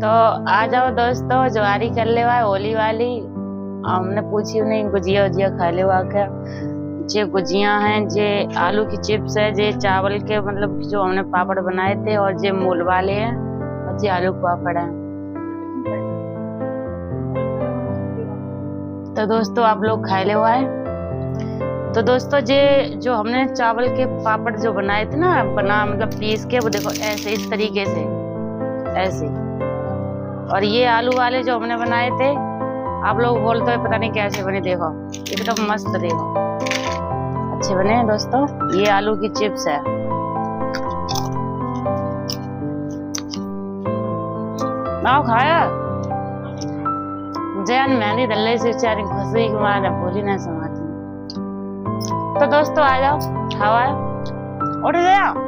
तो आ जाओ दोस्तों, ज्वारी कर ले हुआ होली वाली। हमने पूछी उन्हें गुजिया उजिया खा ले हुआ क्या। जे गुजिया हैं, जे आलू की चिप्स है, जे चावल के मतलब जो हमने पापड़ बनाए थे, और जे मूल वाले हैं, और जे आलू पापड़ हैं। तो दोस्तों आप लोग खा ले हुआ है। तो दोस्तों जे जो हमने चावल के पापड़ जो बनाए थे ना, बना मतलब पीस के, वो देखो ऐसे इस तरीके से ऐसे। और ये आलू वाले जो हमने बनाए थे, आप लोग बोलते हैं पता नहीं कैसे बने, देखो एकदम मस्त, देखो अच्छे बने हैं दोस्तों। ये आलू की चिप्स है। आओ खाया जैन मेहंदी दल्ले से चारी खुशी कुमार बोली ना समाती। तो दोस्तों आ जाओ, हवा उठ गया।